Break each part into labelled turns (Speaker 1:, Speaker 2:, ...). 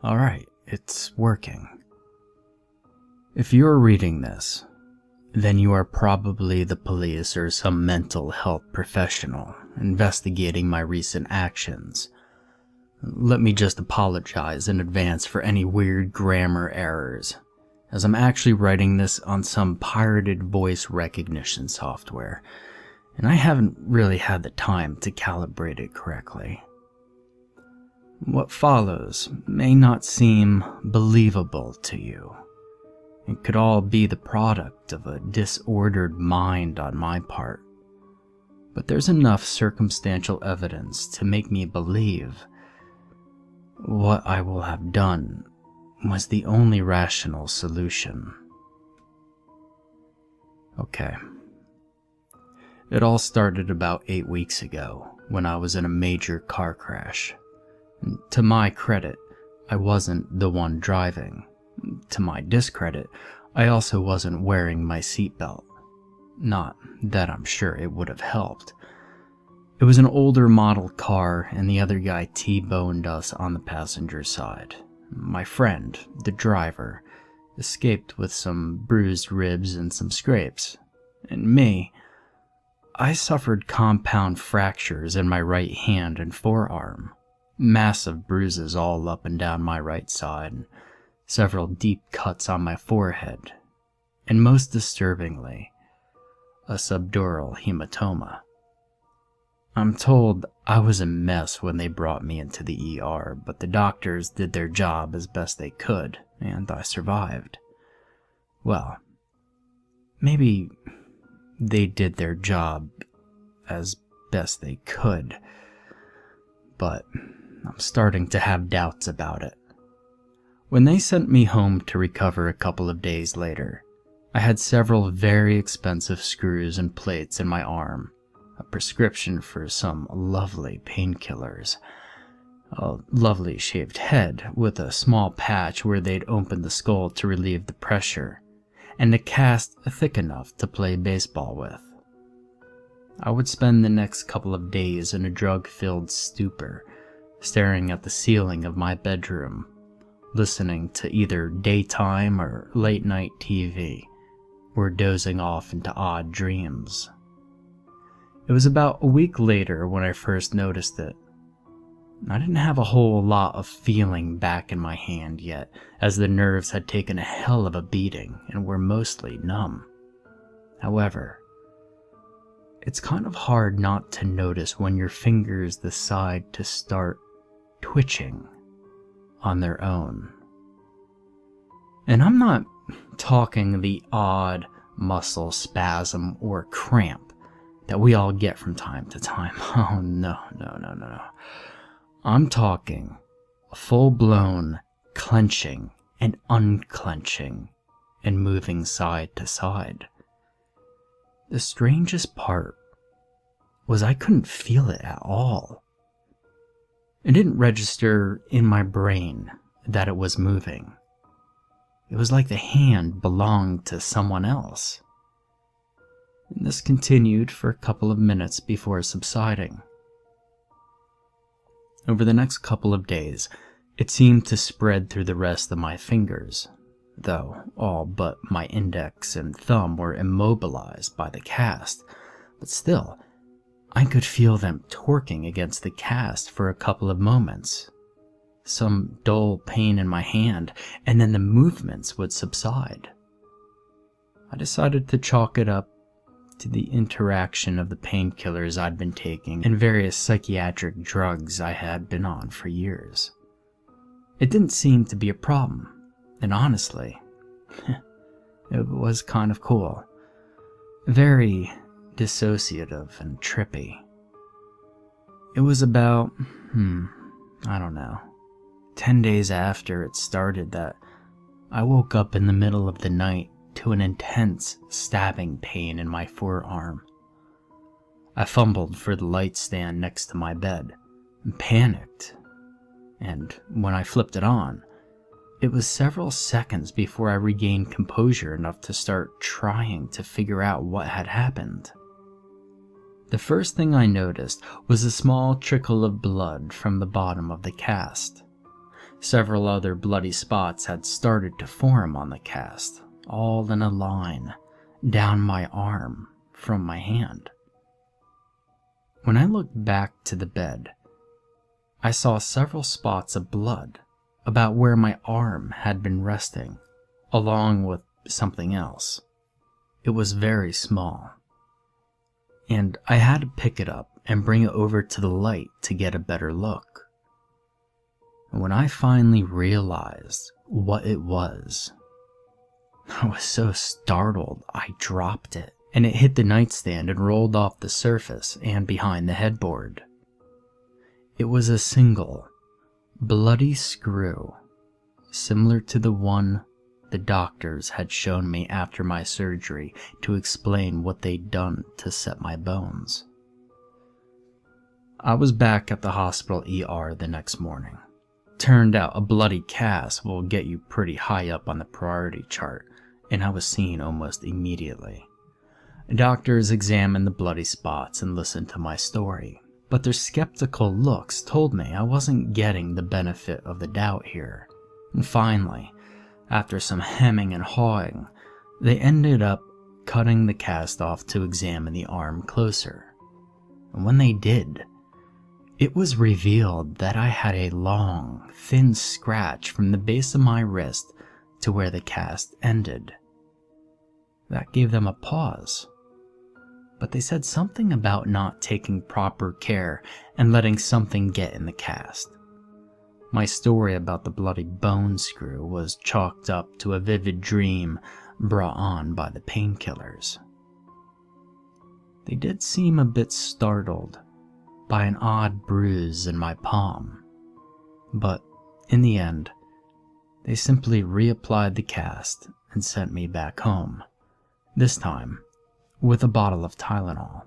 Speaker 1: Alright, it's working. If you're reading this, then you are probably the police or some mental health professional investigating my recent actions. Let me just apologize in advance for any weird grammar errors, as I'm actually writing this on some pirated voice recognition software, and I haven't really had the time to calibrate it correctly. What follows may not seem believable to you. It could all be the product of a disordered mind on my part, but there's enough circumstantial evidence to make me believe what I will have done was the only rational solution. Okay. It all started about 8 weeks ago when I was in a major car crash. To my credit, I wasn't the one driving. To my discredit, I also wasn't wearing my seatbelt. Not that I'm sure it would have helped. It was an older model car and the other guy T-boned us on the passenger side. My friend, the driver, escaped with some bruised ribs and some scrapes. And me, I suffered compound fractures in my right hand and forearm. Massive bruises all up and down my right side, and several deep cuts on my forehead, and most disturbingly, a subdural hematoma. I'm told I was a mess when they brought me into the ER, but the doctors did their job as best they could, and I survived. Well, maybe they did their job as best they could, but I'm starting to have doubts about it. When they sent me home to recover a couple of days later, I had several very expensive screws and plates in my arm, a prescription for some lovely painkillers, a lovely shaved head with a small patch where they'd opened the skull to relieve the pressure, and a cast thick enough to play baseball with. I would spend the next couple of days in a drug-filled stupor, staring at the ceiling of my bedroom, listening to either daytime or late-night TV, or dozing off into odd dreams. It was about a week later when I first noticed it. I didn't have a whole lot of feeling back in my hand yet, as the nerves had taken a hell of a beating and were mostly numb. However, it's kind of hard not to notice when your fingers decide to start twitching on their own. And I'm not talking the odd muscle spasm or cramp that we all get from time to time. Oh no. I'm talking full-blown clenching and unclenching and moving side to side. The strangest part was I couldn't feel it at all. It didn't register in my brain that it was moving. It was like the hand belonged to someone else. And this continued for a couple of minutes before subsiding. Over the next couple of days, it seemed to spread through the rest of my fingers, though all but my index and thumb were immobilized by the cast, but still, I could feel them torquing against the cast for a couple of moments. Some dull pain in my hand, and then the movements would subside. I decided to chalk it up to the interaction of the painkillers I'd been taking and various psychiatric drugs I had been on for years. It didn't seem to be a problem, and honestly, it was kind of cool. Very dissociative and trippy. It was about, I don't know, 10 days after it started that I woke up in the middle of the night to an intense stabbing pain in my forearm. I fumbled for the light stand next to my bed and panicked, and when I flipped it on, it was several seconds before I regained composure enough to start trying to figure out what had happened. The first thing I noticed was a small trickle of blood from the bottom of the cast. Several other bloody spots had started to form on the cast, all in a line, down my arm from my hand. When I looked back to the bed, I saw several spots of blood about where my arm had been resting, along with something else. It was very small, and I had to pick it up and bring it over to the light to get a better look. And when I finally realized what it was, I was so startled I dropped it, and it hit the nightstand and rolled off the surface and behind the headboard. It was a single, bloody screw, similar to the one the doctors had shown me after my surgery to explain what they'd done to set my bones. I was back at the hospital ER the next morning. Turned out a bloody cast will get you pretty high up on the priority chart, and I was seen almost immediately. Doctors examined the bloody spots and listened to my story, but their skeptical looks told me I wasn't getting the benefit of the doubt here. And finally, after some hemming and hawing, they ended up cutting the cast off to examine the arm closer. And when they did, it was revealed that I had a long, thin scratch from the base of my wrist to where the cast ended. That gave them a pause, but they said something about not taking proper care and letting something get in the cast. My story about the bloody bone screw was chalked up to a vivid dream brought on by the painkillers. They did seem a bit startled by an odd bruise in my palm, but in the end, they simply reapplied the cast and sent me back home, this time with a bottle of Tylenol.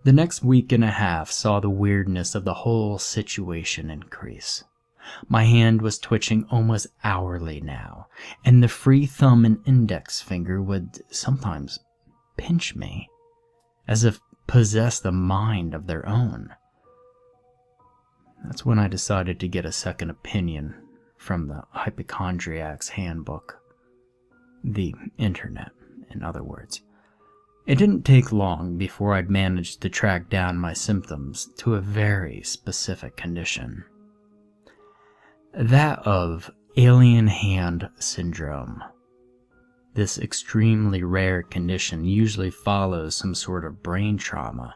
Speaker 1: The next week and a half saw the weirdness of the whole situation increase. My hand was twitching almost hourly now, and the free thumb and index finger would sometimes pinch me, as if possessed a mind of their own. That's when I decided to get a second opinion from the hypochondriac's handbook. The internet, in other words. It didn't take long before I'd managed to track down my symptoms to a very specific condition. That of alien hand syndrome. This extremely rare condition usually follows some sort of brain trauma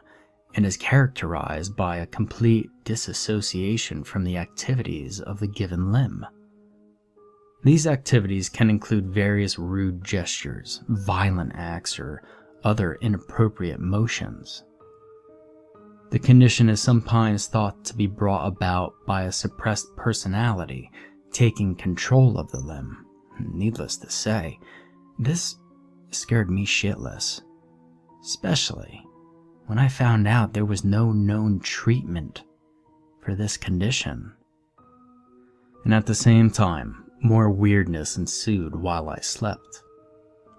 Speaker 1: and is characterized by a complete disassociation from the activities of the given limb. These activities can include various rude gestures, violent acts, or other inappropriate motions. The condition is sometimes thought to be brought about by a suppressed personality taking control of the limb. Needless to say, this scared me shitless, especially when I found out there was no known treatment for this condition. And at the same time, more weirdness ensued while I slept.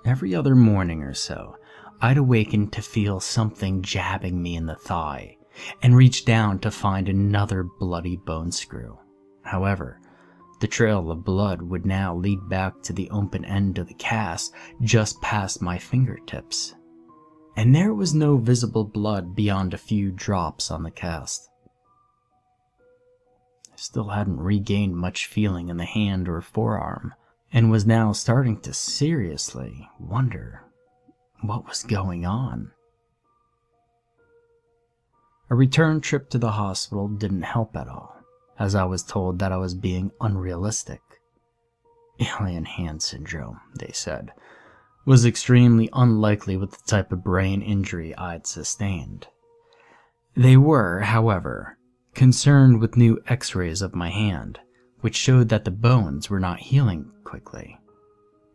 Speaker 1: Every other morning or so, I'd awaken to feel something jabbing me in the thigh, and reach down to find another bloody bone screw. However, the trail of blood would now lead back to the open end of the cast just past my fingertips, and there was no visible blood beyond a few drops on the cast. I still hadn't regained much feeling in the hand or forearm, and was now starting to seriously wonder what was going on. A return trip to the hospital didn't help at all, as I was told that I was being unrealistic. Alien hand syndrome, they said, was extremely unlikely with the type of brain injury I'd sustained. They were, however, concerned with new x-rays of my hand, which showed that the bones were not healing quickly,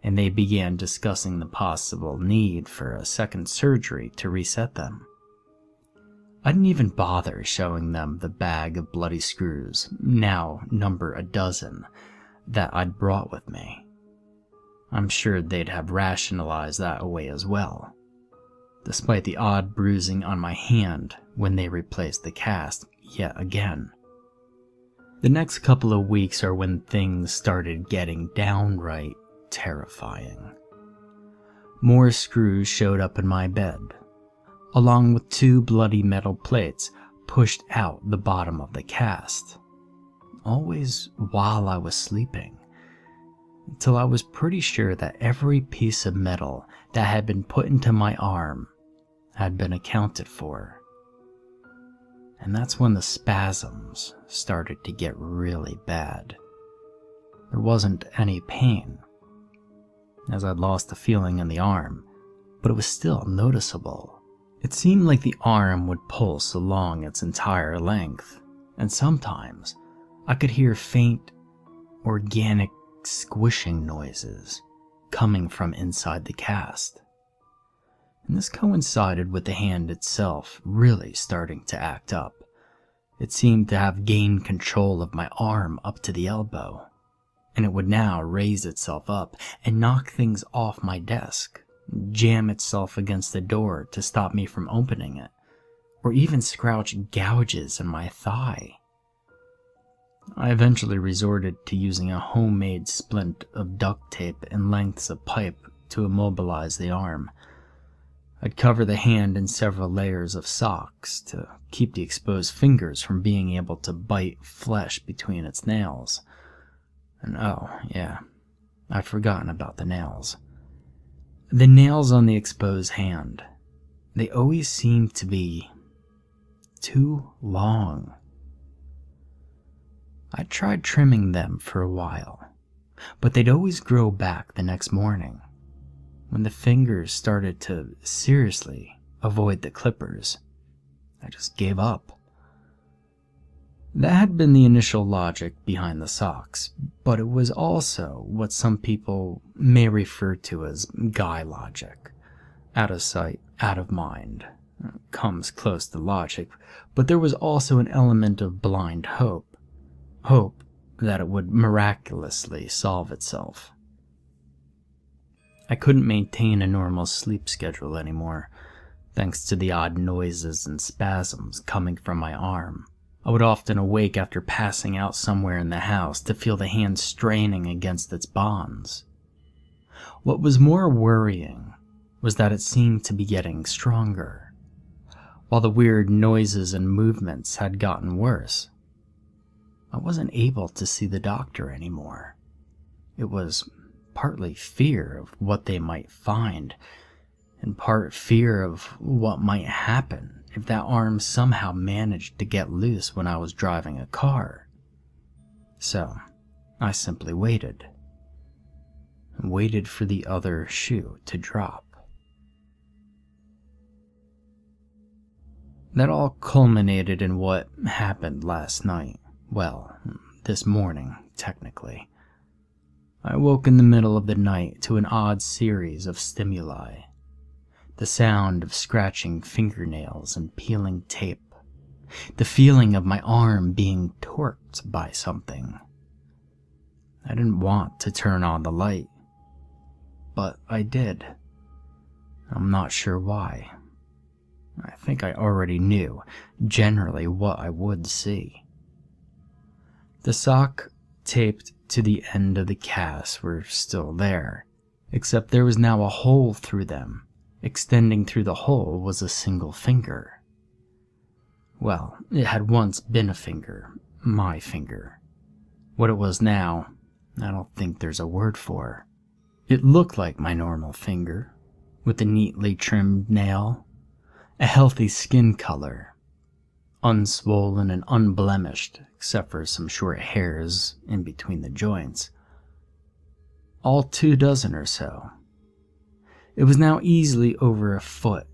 Speaker 1: and they began discussing the possible need for a second surgery to reset them. I didn't even bother showing them the bag of bloody screws, now number a dozen, that I'd brought with me. I'm sure they'd have rationalized that away as well, despite the odd bruising on my hand when they replaced the cast yet again. The next couple of weeks are when things started getting downright terrifying. More screws showed up in my bed, along with 2 bloody metal plates pushed out the bottom of the cast, always while I was sleeping, until I was pretty sure that every piece of metal that had been put into my arm had been accounted for. And that's when the spasms started to get really bad. There wasn't any pain, as I'd lost the feeling in the arm, but it was still noticeable. It seemed like the arm would pulse along its entire length, and sometimes I could hear faint, organic squishing noises coming from inside the cast. And this coincided with the hand itself really starting to act up. It seemed to have gained control of my arm up to the elbow, and it would now raise itself up and knock things off my desk, jam itself against the door to stop me from opening it, or even scrouch gouges in my thigh. I eventually resorted to using a homemade splint of duct tape and lengths of pipe to immobilize the arm. I'd cover the hand in several layers of socks to keep the exposed fingers from being able to bite flesh between its nails. And oh, yeah, I'd forgotten about the nails. The nails on the exposed hand, they always seemed to be too long. I tried trimming them for a while, but they'd always grow back the next morning. When the fingers started to seriously avoid the clippers, I just gave up. That had been the initial logic behind the socks, but it was also what some people may refer to as guy logic. Out of sight, out of mind. Comes close to logic, but there was also an element of blind hope. Hope that it would miraculously solve itself. I couldn't maintain a normal sleep schedule anymore, thanks to the odd noises and spasms coming from my arm. I would often awake after passing out somewhere in the house to feel the hand straining against its bonds. What was more worrying was that it seemed to be getting stronger, while the weird noises and movements had gotten worse. I wasn't able to see the doctor anymore. It was partly fear of what they might find, and part fear of what might happen if that arm somehow managed to get loose when I was driving a car. So, I simply waited. And waited for the other shoe to drop. That all culminated in what happened last night. Well, this morning, technically. I woke in the middle of the night to an odd series of stimuli. The sound of scratching fingernails and peeling tape. The feeling of my arm being torqued by something. I didn't want to turn on the light, but I did. I'm not sure why. I think I already knew generally what I would see. The sock taped to the end of the casts were still there, except there was now a hole through them. Extending through the hole was a single finger. Well, it had once been a finger, my finger. What it was now, I don't think there's a word for. It looked like my normal finger, with a neatly trimmed nail, a healthy skin color, unswollen and unblemished except for some short hairs in between the joints. All 24 or so. It was now easily over a foot,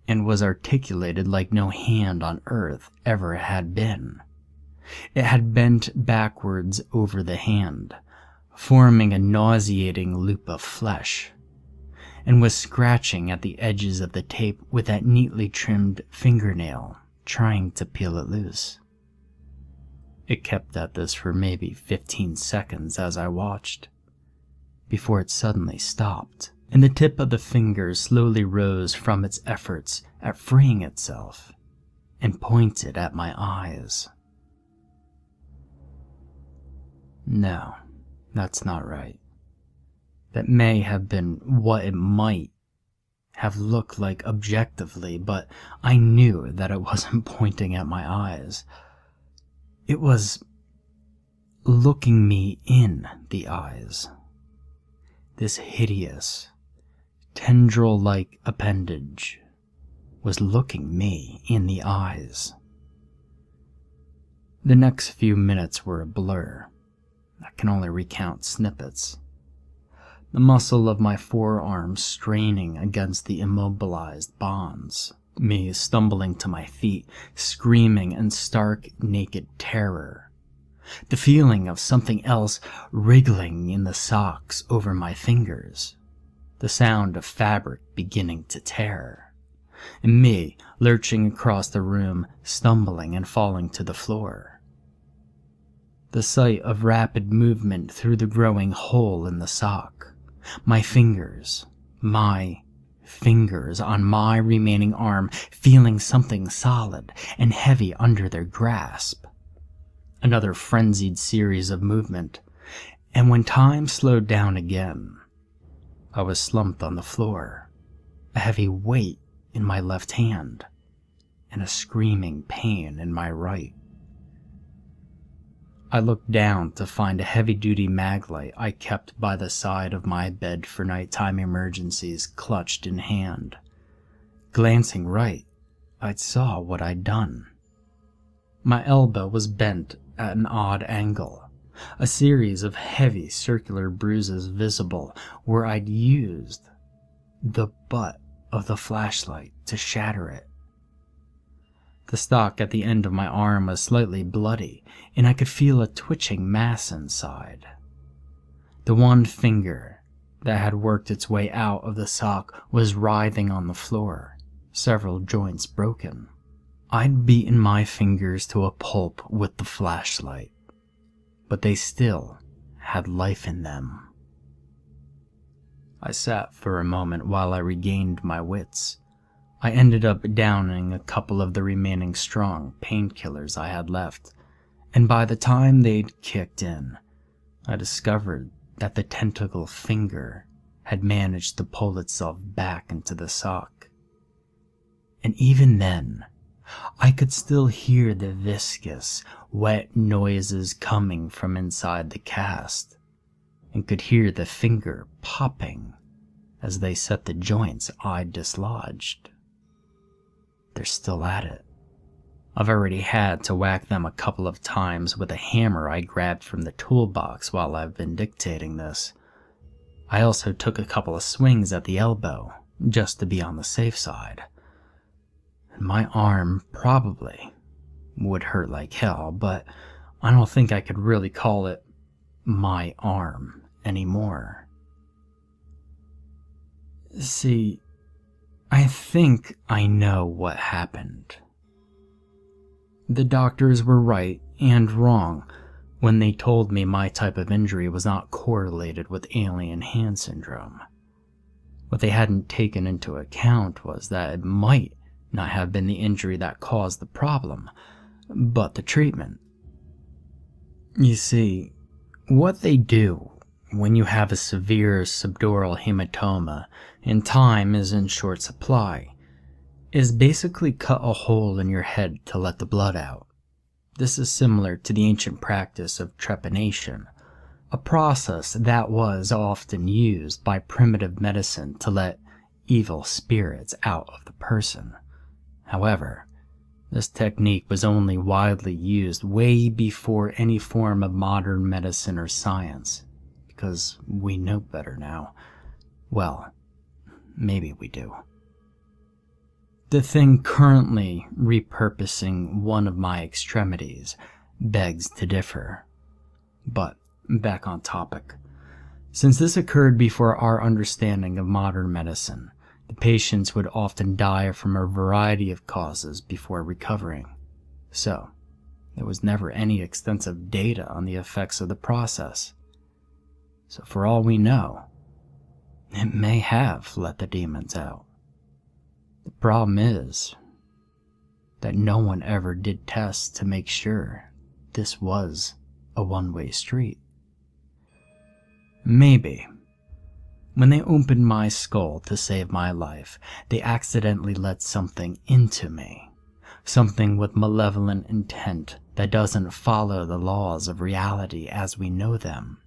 Speaker 1: and was articulated like no hand on earth ever had been. It had bent backwards over the hand, forming a nauseating loop of flesh, and was scratching at the edges of the tape with that neatly trimmed fingernail, trying to peel it loose. It kept at this for maybe 15 seconds as I watched, before it suddenly stopped, and the tip of the finger slowly rose from its efforts at freeing itself, and pointed at my eyes. No, that's not right. That may have been what it might have looked like objectively, but I knew that it wasn't pointing at my eyes. It was looking me in the eyes. This hideous, tendril-like appendage was looking me in the eyes. The next few minutes were a blur. I can only recount snippets. The muscle of my forearm straining against the immobilized bonds, me stumbling to my feet, screaming in stark, naked terror. The feeling of something else wriggling in the socks over my fingers. The sound of fabric beginning to tear. And me lurching across the room, stumbling and falling to the floor. The sight of rapid movement through the growing hole in the sock. My fingers on my remaining arm, feeling something solid and heavy under their grasp. Another frenzied series of movement, and when time slowed down again, I was slumped on the floor, a heavy weight in my left hand, and a screaming pain in my right. I looked down to find a heavy-duty maglite I kept by the side of my bed for nighttime emergencies clutched in hand. Glancing right, I saw what I'd done. My elbow was bent at an odd angle, a series of heavy circular bruises visible where I'd used the butt of the flashlight to shatter it. The stock at the end of my arm was slightly bloody, and I could feel a twitching mass inside. The one finger that had worked its way out of the sock was writhing on the floor, several joints broken. I'd beaten my fingers to a pulp with the flashlight, but they still had life in them. I sat for a moment while I regained my wits. I ended up downing a couple of the remaining strong painkillers I had left, and by the time they'd kicked in, I discovered that the tentacle finger had managed to pull itself back into the sock. And even then, I could still hear the viscous, wet noises coming from inside the cast, and could hear the finger popping as they set the joints I'd dislodged. They're still at it. I've already had to whack them a couple of times with a hammer I grabbed from the toolbox while I've been dictating this. I also took a couple of swings at the elbow, just to be on the safe side. My arm probably would hurt like hell, but I don't think I could really call it my arm anymore. See, I think I know what happened. The doctors were right and wrong when they told me my type of injury was not correlated with alien hand syndrome. What they hadn't taken into account was that it might not have been the injury that caused the problem, but the treatment. You see, what they do when you have a severe subdural hematoma and time is in short supply is basically cut a hole in your head to let the blood out. This is similar to the ancient practice of trepanation, a process that was often used by primitive medicine to let evil spirits out of the person. However, this technique was only widely used way before any form of modern medicine or science, because we know better now. Well, maybe we do. The thing currently repurposing one of my extremities begs to differ. But back on topic. Since this occurred before our understanding of modern medicine, the patients would often die from a variety of causes before recovering. So, there was never any extensive data on the effects of the process. So for all we know, it may have let the demons out. The problem is, that no one ever did tests to make sure this was a one-way street. Maybe, when they opened my skull to save my life, they accidentally let something into me. Something with malevolent intent that doesn't follow the laws of reality as we know them.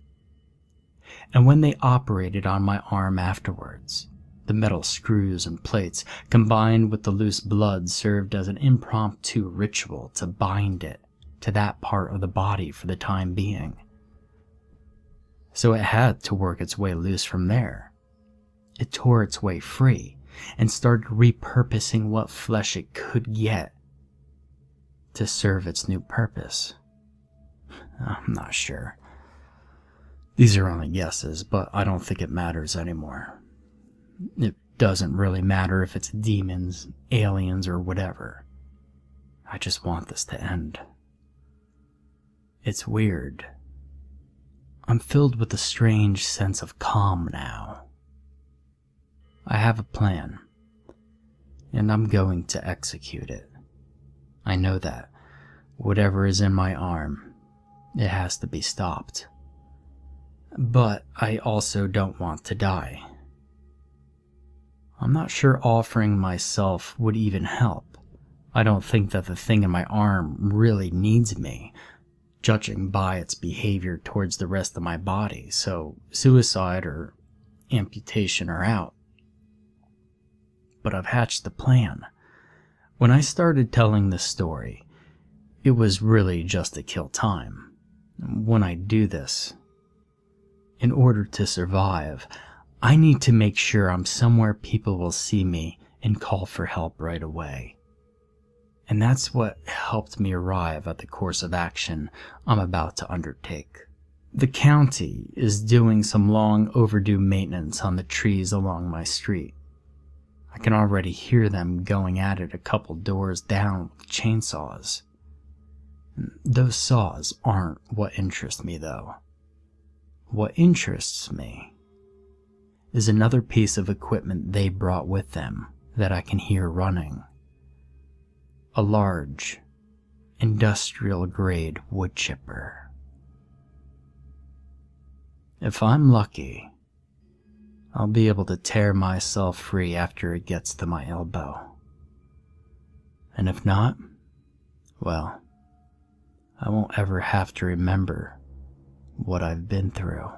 Speaker 1: And when they operated on my arm afterwards, the metal screws and plates combined with the loose blood served as an impromptu ritual to bind it to that part of the body for the time being. So it had to work its way loose from there. It tore its way free and started repurposing what flesh it could get to serve its new purpose. I'm not sure. These are only guesses, but I don't think it matters anymore. It doesn't really matter if it's demons, aliens, or whatever. I just want this to end. It's weird. I'm filled with a strange sense of calm now. I have a plan, and I'm going to execute it. I know that whatever is in my arm, it has to be stopped. But I also don't want to die. I'm not sure offering myself would even help. I don't think that the thing in my arm really needs me, judging by its behavior towards the rest of my body, so suicide or amputation are out. But I've hatched the plan. When I started telling this story, it was really just to kill time. When I do this, in order to survive, I need to make sure I'm somewhere people will see me and call for help right away. And that's what helped me arrive at the course of action I'm about to undertake. The county is doing some long overdue maintenance on the trees along my street. I can already hear them going at it a couple doors down with chainsaws. Those saws aren't what interests me though. What interests me is another piece of equipment they brought with them that I can hear running. A large, industrial-grade wood chipper. If I'm lucky, I'll be able to tear myself free after it gets to my elbow. And if not, well, I won't ever have to remember what I've been through.